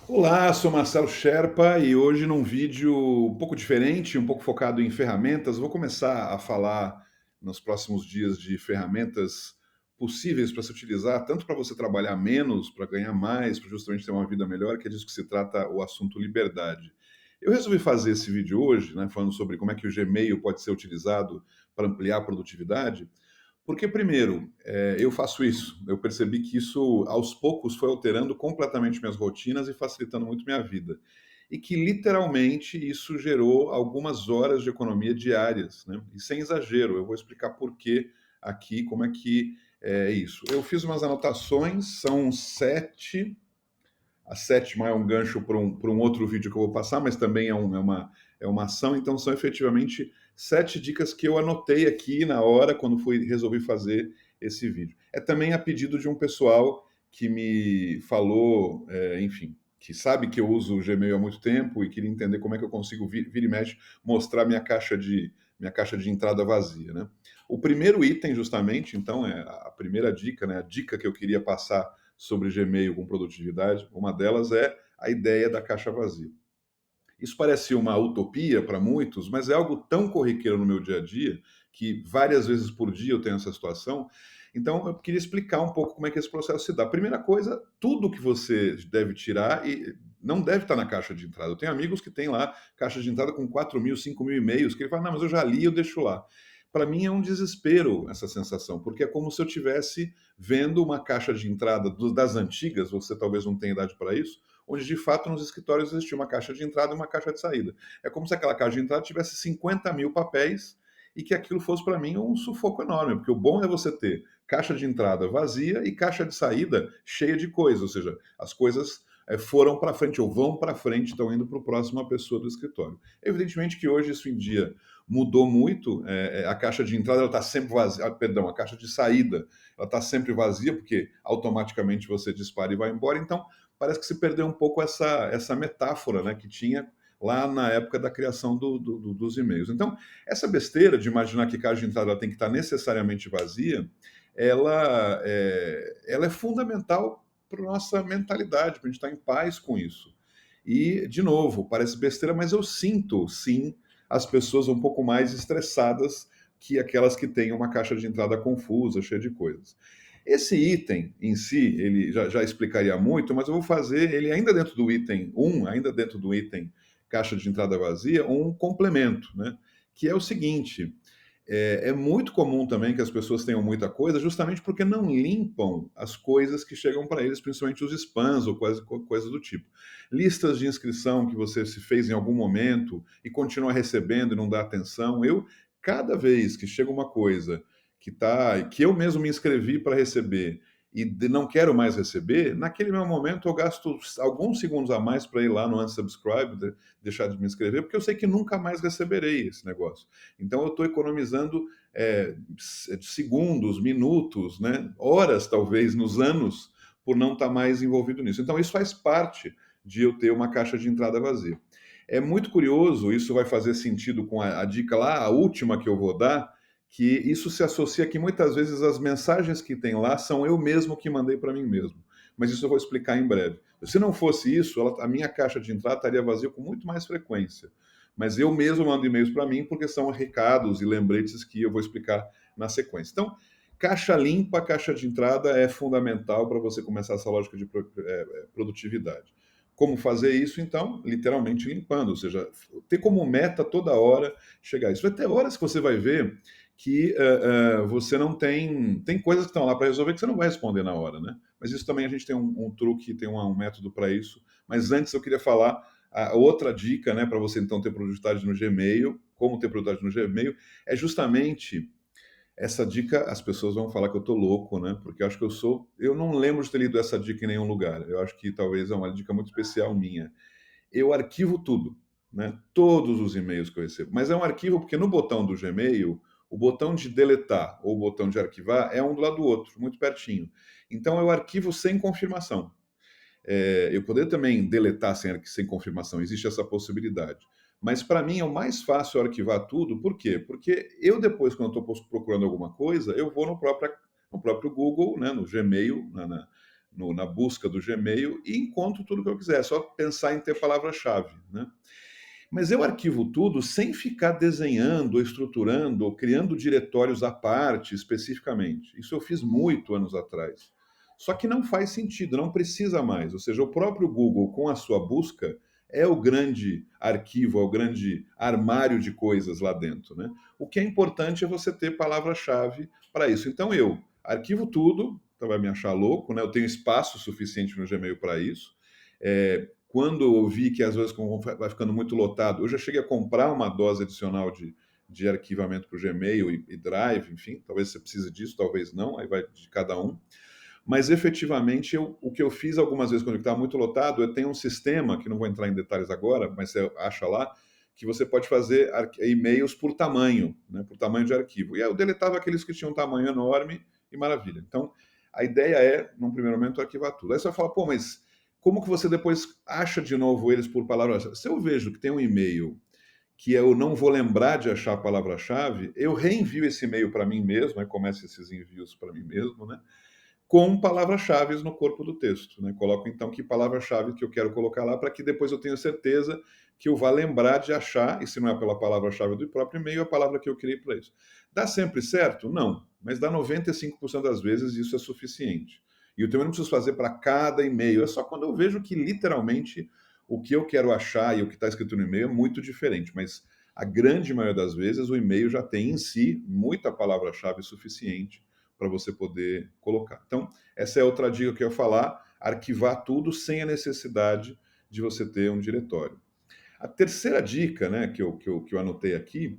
Olá, sou Marcelo Sherpa e hoje num vídeo um pouco diferente, um pouco focado em ferramentas. Vou começar a falar nos próximos dias de ferramentas possíveis para se utilizar, tanto para você trabalhar menos, para ganhar mais, para justamente ter uma vida melhor, que é disso que se trata o assunto liberdade. Eu resolvi fazer esse vídeo hoje, né, falando sobre como é que o Gmail pode ser utilizado para ampliar a produtividade, porque, primeiro, eu faço isso. Eu percebi que isso, aos poucos, foi alterando completamente minhas rotinas e facilitando muito minha vida. E que, literalmente, isso gerou algumas horas de economia diárias, né? E sem exagero, eu vou explicar por quê aqui, como é que é isso. Eu fiz umas anotações, são sete. A sétima é um gancho para um outro vídeo que eu vou passar, mas também é uma ação. Então, são efetivamente sete dicas que eu anotei aqui na hora, quando resolvi fazer esse vídeo. É também a pedido de um pessoal que me falou, enfim, que sabe que eu uso o Gmail há muito tempo e queria entender como é que eu consigo vira e mexe mostrar minha caixa de entrada vazia, né? O primeiro item, justamente, então, é a primeira dica, né? A dica que eu queria passar sobre Gmail com produtividade. Uma delas é a ideia da caixa vazia. Isso parece uma utopia para muitos, mas é algo tão corriqueiro no meu dia a dia que várias vezes por dia eu tenho essa situação. Então, eu queria explicar um pouco como é que esse processo se dá. Primeira coisa, tudo que você deve tirar e não deve estar na caixa de entrada. Eu tenho amigos que têm lá caixa de entrada com 4.000, 5.000 e-mails, que ele fala, não, mas eu já li, eu deixo lá. Para mim é um desespero essa sensação, porque é como se eu tivesse vendo uma caixa de entrada das antigas, você talvez não tenha idade para isso, onde de fato nos escritórios existia uma caixa de entrada e uma caixa de saída. É como se aquela caixa de entrada tivesse 50.000 papéis e que aquilo fosse para mim um sufoco enorme, porque o bom é você ter caixa de entrada vazia e caixa de saída cheia de coisas, ou seja, as coisas foram para frente ou vão para frente, estão indo para o próximo pessoa do escritório. Evidentemente que hoje isso em dia mudou muito, a caixa de entrada ela está sempre vazia, perdão, a caixa de saída ela está sempre vazia, porque automaticamente você dispara e vai embora, então parece que se perdeu um pouco essa metáfora, né, que tinha lá na época da criação dos e-mails. Então, essa besteira de imaginar que caixa de entrada ela tem que estar necessariamente vazia, ela é fundamental para a nossa mentalidade, para a gente estar em paz com isso. E, de novo, parece besteira, mas eu sinto, sim, as pessoas um pouco mais estressadas que aquelas que têm uma caixa de entrada confusa, cheia de coisas. Esse item em si, ele já explicaria muito, mas eu vou fazer ele ainda dentro do item um, ainda dentro do item caixa de entrada vazia, um complemento, né? Que é o seguinte: é muito comum também que as pessoas tenham muita coisa, justamente porque não limpam as coisas que chegam para eles, principalmente os spams ou coisas do tipo. Listas de inscrição que você se fez em algum momento e continua recebendo e não dá atenção. Cada vez que chega uma coisa que eu mesmo me inscrevi para receber e não quero mais receber, naquele meu momento eu gasto alguns segundos a mais para ir lá no unsubscribe, deixar de me inscrever, porque eu sei que nunca mais receberei esse negócio. Então eu estou economizando segundos, minutos, né, horas talvez, nos anos, por não estar mais envolvido nisso. Então isso faz parte de eu ter uma caixa de entrada vazia. É muito curioso, isso vai fazer sentido com a dica lá, a última que eu vou dar, que isso se associa que muitas vezes as mensagens que tem lá são eu mesmo que mandei para mim mesmo. Mas isso eu vou explicar em breve. Se não fosse isso, a minha caixa de entrada estaria vazia com muito mais frequência. Mas eu mesmo mando e-mails para mim porque são recados e lembretes que eu vou explicar na sequência. Então, caixa limpa, caixa de entrada é fundamental para você começar essa lógica de produtividade. Como fazer isso, então? Literalmente limpando, ou seja, ter como meta toda hora chegar a isso. Vai ter horas que você vai ver que você não tem coisas que estão lá para resolver que você não vai responder na hora, né? Mas isso também a gente tem um truque, tem um método para isso. Mas antes eu queria falar a outra dica, né, para você então ter produtividade no Gmail, como ter produtividade no Gmail, é justamente essa dica. As pessoas vão falar que eu tô louco, né? Porque eu acho que eu não lembro de ter lido essa dica em nenhum lugar. Eu acho que talvez é uma dica muito especial minha. Eu arquivo tudo, né? Todos os e-mails que eu recebo. Mas é um arquivo porque no botão do Gmail, o botão de deletar ou o botão de arquivar é um do lado do outro, muito pertinho. Então eu arquivo sem confirmação. Eu poderia também deletar sem confirmação, existe essa possibilidade. Mas para mim é o mais fácil arquivar tudo, por quê? Porque eu depois, quando estou procurando alguma coisa, eu vou no próprio Google, né, no Gmail, na busca do Gmail e encontro tudo que eu quiser. É só pensar em ter palavra-chave, né? Mas eu arquivo tudo sem ficar desenhando, ou estruturando, ou criando diretórios à parte especificamente. Isso eu fiz muito anos atrás. Só que não faz sentido, não precisa mais. Ou seja, o próprio Google, com a sua busca, é o grande arquivo, é o grande armário de coisas lá dentro, né? O que é importante é você ter palavra-chave para isso. Então eu arquivo tudo, então vai me achar louco, né? Eu tenho espaço suficiente no Gmail para isso. Quando eu vi que às vezes vai ficando muito lotado, eu já cheguei a comprar uma dose adicional de arquivamento para o Gmail e Drive, enfim, talvez você precise disso, talvez não, aí vai de cada um. Mas efetivamente, o que eu fiz algumas vezes quando estava muito lotado, eu tenho um sistema, que não vou entrar em detalhes agora, mas você acha lá, que você pode fazer e-mails por tamanho, né, por tamanho de arquivo. E aí eu deletava aqueles que tinham um tamanho enorme e maravilha. Então, a ideia é, num primeiro momento, arquivar tudo. Aí você vai falar, pô, mas como que você depois acha de novo eles por palavra-chave? Se eu vejo que tem um e-mail que eu não vou lembrar de achar a palavra-chave, eu reenvio esse e-mail para mim mesmo, né, começo esses envios para mim mesmo, né, com palavras-chave no corpo do texto, né? Coloco então que palavra-chave que eu quero colocar lá para que depois eu tenha certeza que eu vá lembrar de achar, e se não é pela palavra-chave do próprio e-mail, a palavra que eu criei para isso. Dá sempre certo? Não, mas dá 95% das vezes isso é suficiente. E eu também não preciso fazer para cada e-mail, é só quando eu vejo que literalmente o que eu quero achar e o que está escrito no e-mail é muito diferente, mas a grande maioria das vezes o e-mail já tem em si muita palavra-chave suficiente para você poder colocar. Então, essa é outra dica que eu ia falar: arquivar tudo sem a necessidade de você ter um diretório. A terceira dica, né, que eu anotei aqui,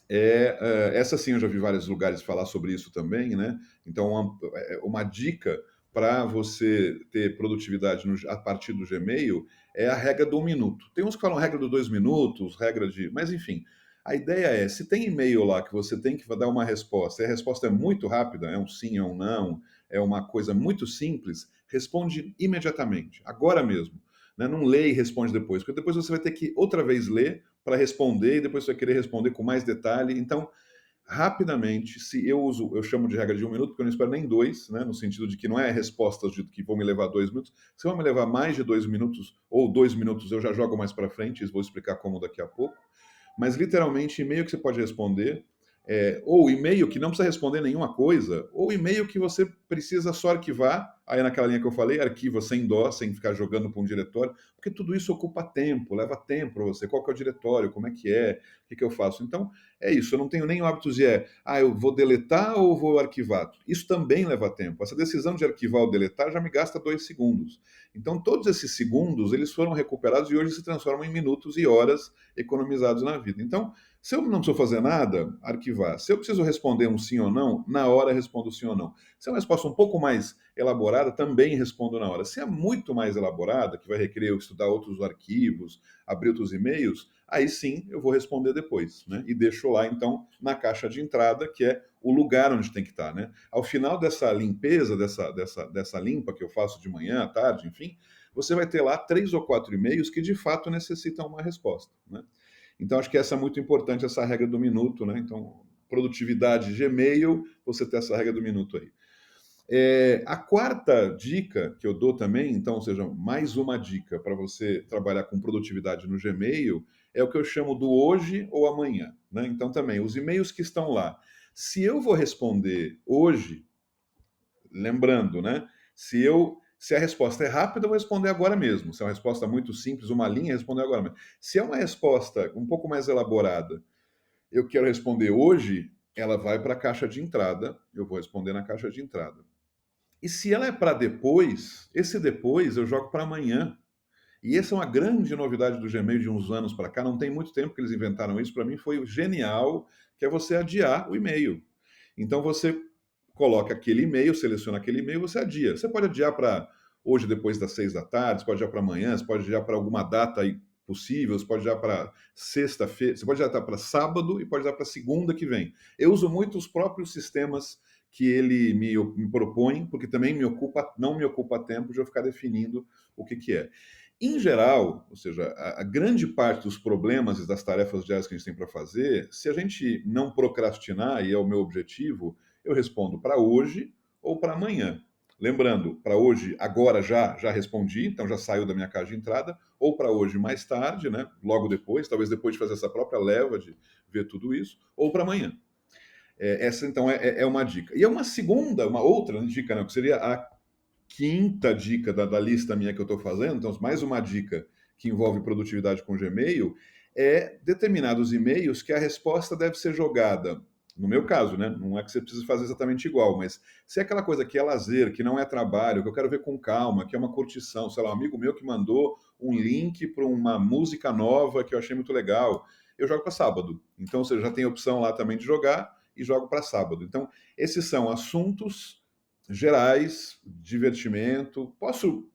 essa sim eu já vi vários lugares falar sobre isso também, né? Então, uma dica para você ter produtividade a partir do Gmail é a regra do 1 minuto. Tem uns que falam regra do 2 minutos, regra de. Mas enfim, a ideia é: se tem e-mail lá que você tem que dar uma resposta, e a resposta é muito rápida, é um sim, é um não, é uma coisa muito simples, responde imediatamente, agora mesmo. Né? Não lê e responde depois, porque depois você vai ter que outra vez ler para responder e depois você vai querer responder com mais detalhe. Então, rapidamente, se eu chamo de regra de 1 minuto, porque eu não espero nem dois, né, no sentido de que não é respostas que vão me levar 2 minutos. Se vão me levar mais de 2 minutos, ou 2 minutos, eu já jogo mais para frente, e vou explicar como daqui a pouco. Mas literalmente, e-mail que você pode responder, ou e-mail que não precisa responder nenhuma coisa, ou e-mail que você precisa só arquivar, aí naquela linha que eu falei, arquiva sem dó, sem ficar jogando para um diretório, porque tudo isso ocupa tempo, leva tempo para você. Qual que é o diretório, como é, o que, que eu faço? Então, é isso, eu não tenho nem o hábito de eu vou deletar ou vou arquivar. Isso também leva tempo. Essa decisão de arquivar ou deletar já me gasta 2 segundos. Então, todos esses segundos, eles foram recuperados e hoje se transformam em minutos e horas economizados na vida. Então, se eu não preciso fazer nada, arquivar. Se eu preciso responder um sim ou não, na hora respondo sim ou não. Se é uma resposta um pouco mais elaborada, também respondo na hora. Se é muito mais elaborada, que vai requerer eu estudar outros arquivos, abrir outros e-mails, aí sim eu vou responder depois, né? E deixo lá, então, na caixa de entrada, que é o lugar onde tem que estar, né? Ao final dessa limpeza, dessa limpa que eu faço de manhã, à tarde, enfim, você vai ter lá 3 ou 4 e-mails que de fato necessitam uma resposta, né? Então, acho que essa é muito importante, essa regra do minuto, né? Então, produtividade Gmail, você ter essa regra do minuto aí. A quarta dica que eu dou também, então, ou seja, mais uma dica para você trabalhar com produtividade no Gmail, é o que eu chamo do hoje ou amanhã, né? Então, também, os e-mails que estão lá, se eu vou responder hoje, lembrando, né? Se a resposta é rápida, eu vou responder agora mesmo. Se é uma resposta muito simples, uma linha, responder agora mesmo. Se é uma resposta um pouco mais elaborada, eu quero responder hoje, ela vai para a caixa de entrada, eu vou responder na caixa de entrada. E se ela é para depois, esse depois eu jogo para amanhã. E essa é uma grande novidade do Gmail de uns anos para cá, não tem muito tempo que eles inventaram isso, para mim foi genial, que é você adiar o e-mail. Então você coloca aquele e-mail, seleciona aquele e-mail, você adia. Você pode adiar para hoje depois das 6 da tarde, você pode adiar para amanhã, você pode adiar para alguma data aí possível, você pode adiar para sexta-feira, você pode adiar para sábado e pode adiar para segunda que vem. Eu uso muito os próprios sistemas que ele me propõe, porque também não me ocupa tempo de eu ficar definindo o que é. Em geral, ou seja, a grande parte dos problemas e das tarefas diárias que a gente tem para fazer, se a gente não procrastinar, e é o meu objetivo, eu respondo para hoje ou para amanhã. Lembrando, para hoje, agora já respondi, então já saiu da minha caixa de entrada, ou para hoje mais tarde, né? Logo depois, talvez depois de fazer essa própria leva de ver tudo isso, ou para amanhã. Essa então é uma dica. E é uma outra dica, né, que seria a quinta dica da lista minha que eu estou fazendo, então mais uma dica que envolve produtividade com Gmail, é determinados e-mails que a resposta deve ser jogada. No meu caso, né? Não é que você precisa fazer exatamente igual, mas se é aquela coisa que é lazer, que não é trabalho, que eu quero ver com calma, que é uma curtição, sei lá, um amigo meu que mandou um link para uma música nova que eu achei muito legal, eu jogo para sábado. Então você já tem a opção lá também de jogar e jogo para sábado. Então, esses são assuntos gerais, divertimento. Posso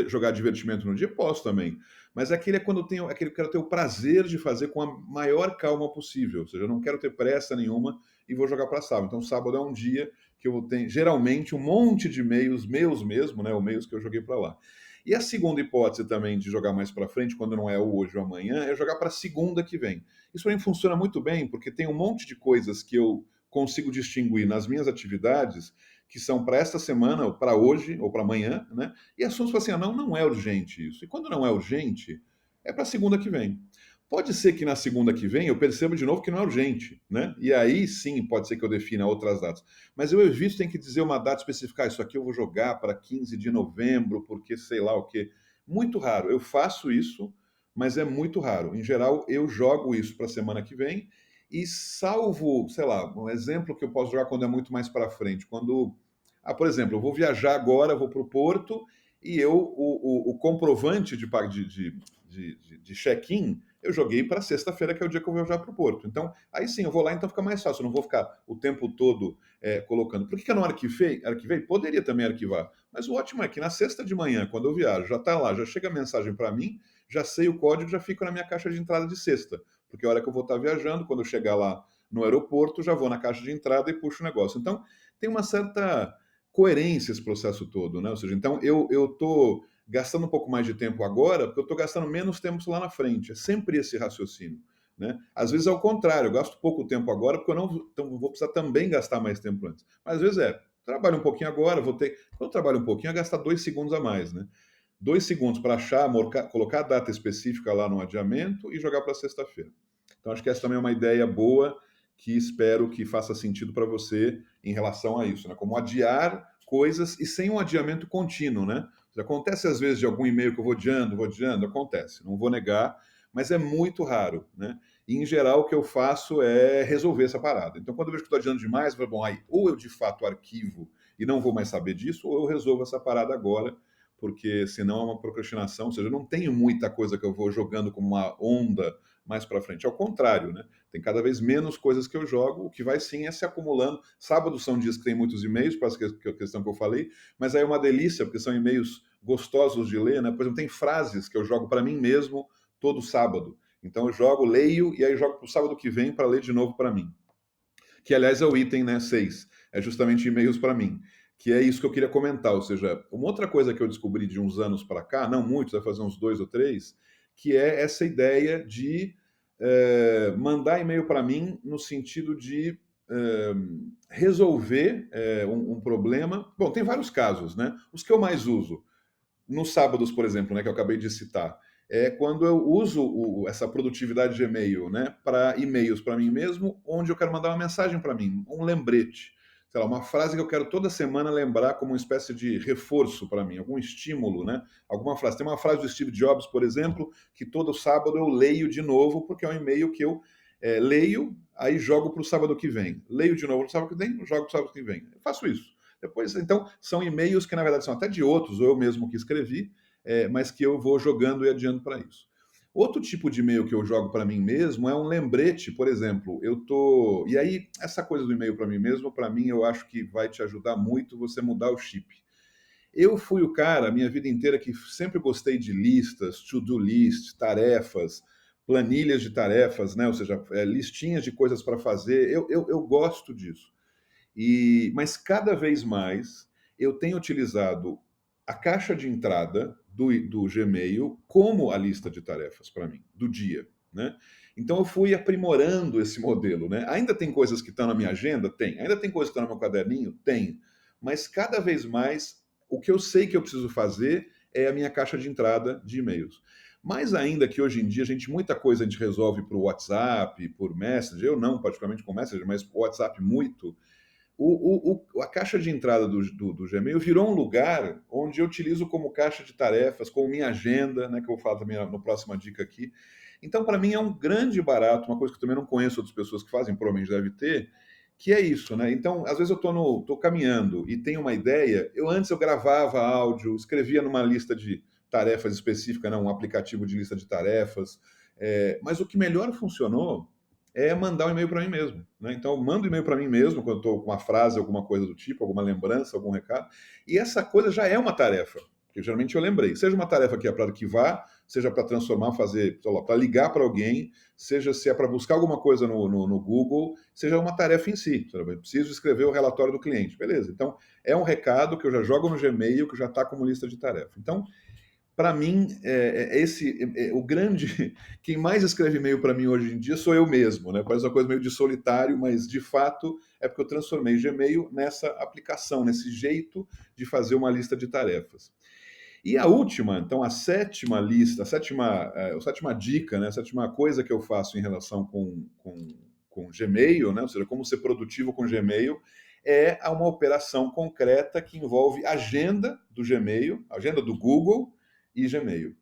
jogar divertimento no dia? Posso também. Mas aquele é quando eu tenho, aquele que eu quero ter o prazer de fazer com a maior calma possível. Ou seja, eu não quero ter pressa nenhuma e vou jogar para sábado. Então, sábado é um dia que eu tenho, geralmente, um monte de e-mails, meus mesmo, né? Ou e-mails que eu joguei para lá. E a segunda hipótese também de jogar mais para frente, quando não é hoje ou amanhã, é jogar para segunda que vem. Isso para mim funciona muito bem, porque tem um monte de coisas que eu consigo distinguir nas minhas atividades que são para esta semana, ou para hoje, ou para amanhã, né? E assuntos assim, não é urgente isso. E quando não é urgente, é para segunda que vem. Pode ser que na segunda que vem eu perceba de novo que não é urgente, né? E aí sim pode ser que eu defina outras datas. Mas eu evito, tem que dizer uma data específica. Isso aqui eu vou jogar para 15 de novembro, porque sei lá o quê. Muito raro. Eu faço isso, mas é muito raro. Em geral, eu jogo isso para a semana que vem e salvo, sei lá, um exemplo que eu posso jogar quando é muito mais para frente, quando, por exemplo, eu vou viajar agora, vou para o Porto e o comprovante de check-in eu joguei para sexta-feira, que é o dia que eu vou viajar para o Porto. Então, aí sim, eu vou lá, então fica mais fácil, eu não vou ficar o tempo todo colocando. Por que eu não arquivei? Poderia também arquivar. Mas o ótimo é que na sexta de manhã, quando eu viajo, já está lá, já chega a mensagem para mim, já sei o código, já fica na minha caixa de entrada de sexta. Porque a hora que eu vou estar viajando, quando eu chegar lá no aeroporto, já vou na caixa de entrada e puxo o negócio. Então, tem uma certa coerência esse processo todo, né? Ou seja, então eu estou gastando um pouco mais de tempo agora, porque eu estou gastando menos tempo lá na frente. É sempre esse raciocínio. Né? Às vezes é o contrário, eu gasto pouco tempo agora, porque eu não vou precisar também gastar mais tempo antes. Mas às vezes trabalho um pouquinho agora, vou ter. Quando eu trabalho um pouquinho, é gastar 2 segundos a mais, né? 2 segundos para achar, colocar a data específica lá no adiamento e jogar para sexta-feira. Então, acho que essa também é uma ideia boa que espero que faça sentido para você em relação a isso, né? Como adiar coisas e sem um adiamento contínuo, né? Acontece às vezes de algum e-mail que eu vou adiando, acontece, não vou negar, mas é muito raro, né? E, em geral, o que eu faço é resolver essa parada. Então, quando eu vejo que estou adiando demais, eu falo, bom, aí ou eu de fato arquivo e não vou mais saber disso, ou eu resolvo essa parada agora, porque senão é uma procrastinação, ou seja, eu não tenho muita coisa que eu vou jogando como uma onda mais para frente. Ao contrário, né? Tem cada vez menos coisas que eu jogo, o que vai sim é se acumulando. Sábados são dias que tem muitos e-mails, para a questão que eu falei, mas aí é uma delícia, porque são e-mails gostosos de ler, né? Por exemplo, tem frases que eu jogo para mim mesmo todo sábado. Então eu jogo, leio e aí jogo para o sábado que vem para ler de novo para mim. Que aliás é o item, né, 6. É justamente e-mails para mim. Que é isso que eu queria comentar. Ou seja, uma outra coisa que eu descobri de uns anos para cá, não muitos, vai fazer uns 2 ou 3, que é essa ideia de mandar e-mail para mim no sentido de resolver um problema. Bom, tem vários casos, né? Os que eu mais uso nos sábados, por exemplo, né, que eu acabei de citar, é quando eu uso essa produtividade de e-mail, né, para e-mails para mim mesmo, onde eu quero mandar uma mensagem para mim, um lembrete, sei lá, uma frase que eu quero toda semana lembrar como uma espécie de reforço para mim, algum estímulo, né? Alguma frase. Tem uma frase do Steve Jobs, por exemplo, que todo sábado eu leio de novo, porque é um e-mail que eu leio, aí jogo para o sábado que vem. Leio de novo no sábado que vem, jogo para o sábado que vem. Eu faço isso. Depois, então, são e-mails que na verdade são até de outros, ou eu mesmo que escrevi, mas que eu vou jogando e adiando para isso. Outro tipo de e-mail que eu jogo para mim mesmo é um lembrete, por exemplo, eu tô. E aí, essa coisa do e-mail para mim mesmo, para mim, eu acho que vai te ajudar muito você mudar o chip. Eu fui o cara, a minha vida inteira, que sempre gostei de listas, to-do list, tarefas, planilhas de tarefas, né? Ou seja, listinhas de coisas para fazer. Eu gosto disso. Mas cada vez mais eu tenho utilizado a caixa de entrada do Gmail como a lista de tarefas para mim, do dia. Né? Então eu fui aprimorando esse modelo. Né? Ainda tem coisas que estão na minha agenda? Tem. Ainda tem coisas que estão no meu caderninho? Tem. Mas cada vez mais o que eu sei que eu preciso fazer é a minha caixa de entrada de e-mails. Mais ainda que hoje em dia, muita coisa a gente resolve por WhatsApp, por Messenger, eu não particularmente com Messenger, mas o WhatsApp muito. A caixa de entrada do Gmail virou um lugar onde eu utilizo como caixa de tarefas, como minha agenda, né, que eu vou falar também na próxima dica aqui. Então, para mim, é um grande barato, uma coisa que eu também não conheço outras pessoas que fazem, provavelmente deve ter, que é isso, né? Então, às vezes eu tô caminhando e tenho uma ideia, antes eu gravava áudio, escrevia numa lista de tarefas específica, né, um aplicativo de lista de tarefas, mas o que melhor funcionou é mandar um e-mail para mim mesmo, né? Então, eu mando um e-mail para mim mesmo quando eu estou com uma frase, alguma coisa do tipo, alguma lembrança, algum recado, e essa coisa já é uma tarefa, porque geralmente eu lembrei. Seja uma tarefa que é para arquivar, seja para transformar, fazer, para ligar para alguém, seja se é para buscar alguma coisa no Google, seja uma tarefa em si. Eu preciso escrever o relatório do cliente. Beleza. Então, é um recado que eu já jogo no Gmail, que já está como lista de tarefa. Então, para mim, o grande. Quem mais escreve e-mail para mim hoje em dia sou eu mesmo, né? Parece uma coisa meio de solitário, mas de fato é porque eu transformei Gmail nessa aplicação, nesse jeito de fazer uma lista de tarefas. E a última, então, a sétima lista, a sétima dica, né? A sétima coisa que eu faço em relação com Gmail, né? Ou seja, como ser produtivo com Gmail, é uma operação concreta que envolve agenda do Gmail, agenda do Google e Gmail.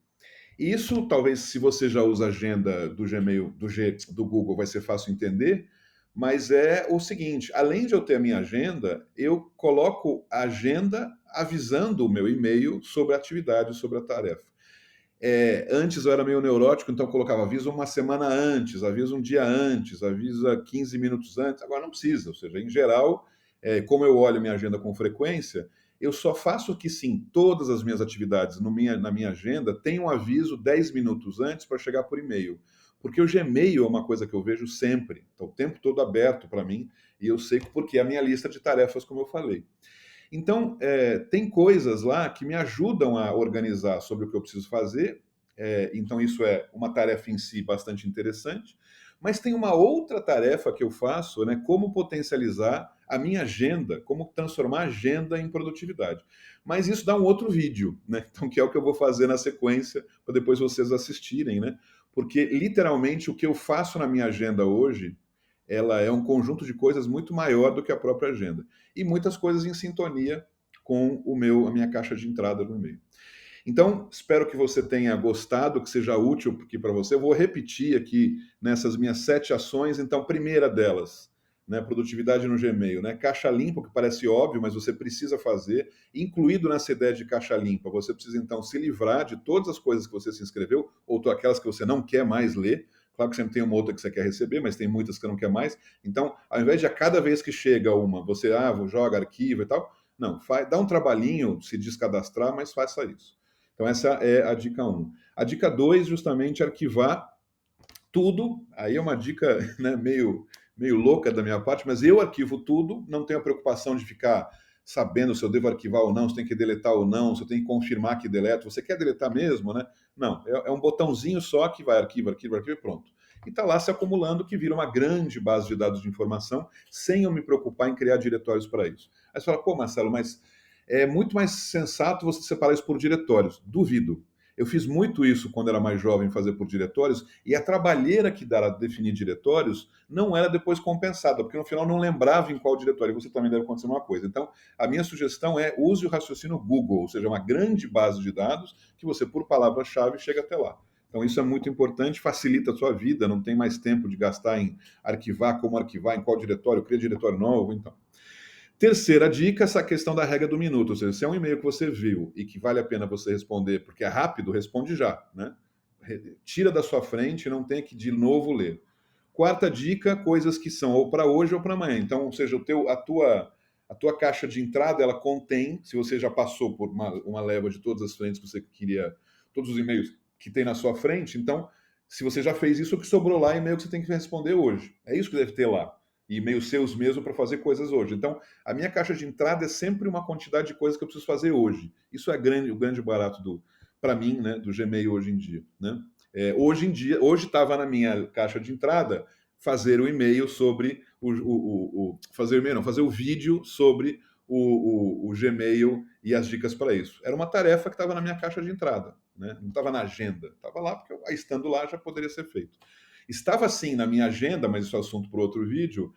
Isso, talvez, se você já usa a agenda do Gmail, do Google, vai ser fácil entender, mas é o seguinte: além de eu ter a minha agenda, eu coloco a agenda avisando o meu e-mail sobre a atividade, sobre a tarefa. Antes eu era meio neurótico, então eu colocava aviso uma semana antes, aviso um dia antes, avisa 15 minutos antes. Agora não precisa, ou seja, em geral, como eu olho minha agenda com frequência, eu só faço que sim, todas as minhas atividades na minha agenda têm um aviso 10 minutos antes para chegar por e-mail. Porque o Gmail é uma coisa que eu vejo sempre, está o tempo todo aberto para mim, e eu sei porque é a minha lista de tarefas, como eu falei. Então, tem coisas lá que me ajudam a organizar sobre o que eu preciso fazer. Então, isso é uma tarefa em si bastante interessante. Mas tem uma outra tarefa que eu faço, né? Como potencializar a minha agenda, como transformar a agenda em produtividade. Mas isso dá um outro vídeo, né? Então, que é o que eu vou fazer na sequência, para depois vocês assistirem, né? Porque, literalmente, o que eu faço na minha agenda hoje, ela é um conjunto de coisas muito maior do que a própria agenda e muitas coisas em sintonia com a minha caixa de entrada no e-mail. Então, espero que você tenha gostado, que seja útil aqui para você. Eu vou repetir aqui nessas minhas 7 ações. Então, primeira delas, né, produtividade no Gmail, né? Caixa limpa, que parece óbvio, mas você precisa fazer. Incluído nessa ideia de caixa limpa, você precisa então se livrar de todas as coisas que você se inscreveu, ou aquelas que você não quer mais ler. Claro que sempre tem uma outra que você quer receber, mas tem muitas que você não quer mais. Então, ao invés de a cada vez que chega uma, você joga, arquiva e tal, não, dá um trabalhinho se descadastrar, mas faça isso. Então, essa é a dica 1. A dica 2, justamente, é arquivar tudo. Aí é uma dica, né, meio louca da minha parte, mas eu arquivo tudo, não tenho a preocupação de ficar sabendo se eu devo arquivar ou não, se tem que deletar ou não, se eu tenho que confirmar que deleto. Você quer deletar mesmo, né? Não, é um botãozinho só que vai arquiva, arquiva, arquiva e pronto. E está lá se acumulando, que vira uma grande base de dados de informação, sem eu me preocupar em criar diretórios para isso. Aí você fala, pô, Marcelo, mas é muito mais sensato você separar isso por diretórios. Duvido. Eu fiz muito isso quando era mais jovem, fazer por diretórios, e a trabalheira que dá a definir diretórios não era depois compensada, porque no final não lembrava em qual diretório. Você também deve acontecer uma coisa. Então, a minha sugestão é use o raciocínio Google, ou seja, uma grande base de dados que você, por palavra-chave, chega até lá. Então, isso é muito importante, facilita a sua vida, não tem mais tempo de gastar em arquivar, como arquivar, em qual diretório, criar diretório novo, então. Terceira dica, essa questão da regra do minuto, ou seja, se é um e-mail que você viu e que vale a pena você responder, porque é rápido, responde já, né? Tira da sua frente, não tem que de novo ler. Quarta dica, coisas que são ou para hoje ou para amanhã. Então, ou seja, a tua caixa de entrada, ela contém, se você já passou por uma leva de todas as frentes que você queria, todos os e-mails que tem na sua frente, então, se você já fez isso, o que sobrou lá é e-mail que você tem que responder hoje. É isso que deve ter lá. E e-mails seus mesmo para fazer coisas hoje. Então, a minha caixa de entrada é sempre uma quantidade de coisas que eu preciso fazer hoje. Isso é o grande barato para mim, né, do Gmail hoje em dia, né? Hoje estava na minha caixa de entrada fazer o e-mail sobre fazer o e-mail, não, fazer o vídeo sobre o Gmail e as dicas para isso. Era uma tarefa que estava na minha caixa de entrada, né? Não estava na agenda, estava lá porque estando lá já poderia ser feito. Estava sim na minha agenda, mas isso é assunto para outro vídeo,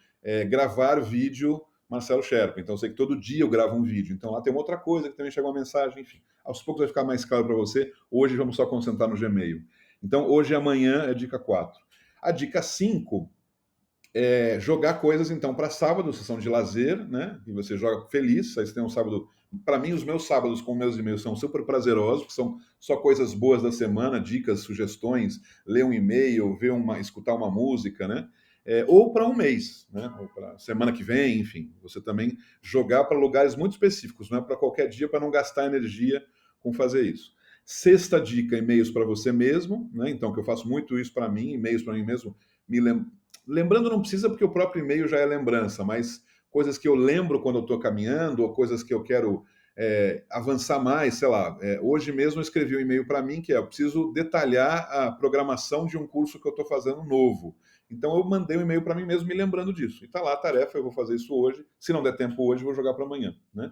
gravar vídeo Marcelo Sherpa. Então eu sei que todo dia eu gravo um vídeo. Então lá tem uma outra coisa que também chegou uma mensagem, enfim. Aos poucos vai ficar mais claro para você. Hoje vamos só concentrar no Gmail. Então hoje e amanhã é dica 4. A dica 5 é jogar coisas então para sábado, sessão de lazer, né? E você joga feliz, aí você tem um sábado. Para mim, os meus sábados com meus e-mails são super prazerosos, que são só coisas boas da semana, dicas, sugestões, ler um e-mail, escutar uma música, né? Ou para um mês, né? Ou para semana que vem, enfim. Você também jogar para lugares muito específicos, não é para qualquer dia, para não gastar energia com fazer isso. Sexta dica, e-mails para você mesmo, né? Então, que eu faço muito isso para mim, e-mails para mim mesmo, me lembrando não precisa porque o próprio e-mail já é lembrança, mas coisas que eu lembro quando eu estou caminhando ou coisas que eu quero avançar mais, sei lá. Hoje mesmo eu escrevi um e-mail para mim que eu preciso detalhar a programação de um curso que eu estou fazendo novo. Então eu mandei um e-mail para mim mesmo me lembrando disso. E está lá a tarefa, eu vou fazer isso hoje. Se não der tempo hoje, vou jogar para amanhã, né?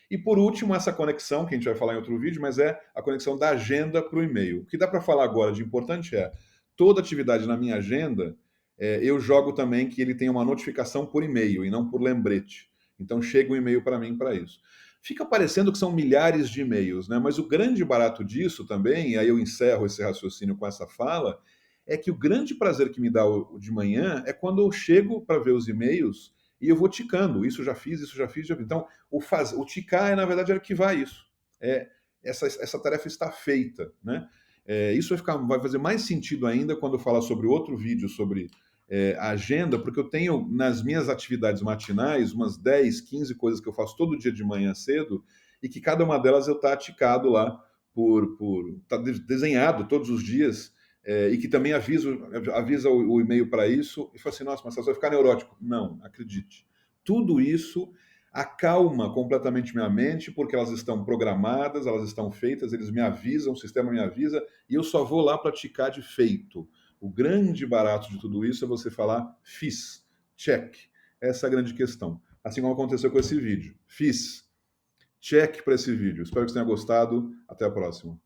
E por último, essa conexão, que a gente vai falar em outro vídeo, mas é a conexão da agenda para o e-mail. O que dá para falar agora de importante é toda atividade na minha agenda eu jogo também que ele tem uma notificação por e-mail e não por lembrete. Então chega um e-mail para mim para isso. Fica parecendo que são milhares de e-mails, né? Mas o grande barato disso também, e aí eu encerro esse raciocínio com essa fala, é que o grande prazer que me dá o de manhã é quando eu chego para ver os e-mails e eu vou ticando. Isso já fiz, isso já fiz, já fiz. Então, o ticar é, na verdade, arquivar isso. Essa tarefa está feita, né? Isso vai fazer mais sentido ainda quando eu falar sobre outro vídeo sobre a agenda, porque eu tenho nas minhas atividades matinais umas 10, 15 coisas que eu faço todo dia de manhã cedo e que cada uma delas eu tá ticado lá tá desenhado todos os dias e que também avisa o e-mail para isso e fala assim, nossa, mas você vai ficar neurótico. Não, acredite. Tudo isso acalma completamente minha mente, porque elas estão programadas, elas estão feitas, eles me avisam, o sistema me avisa, e eu só vou lá praticar de feito. O grande barato de tudo isso é você falar fiz, check. Essa é a grande questão. Assim como aconteceu com esse vídeo. Fiz, check para esse vídeo. Espero que você tenha gostado. Até a próxima.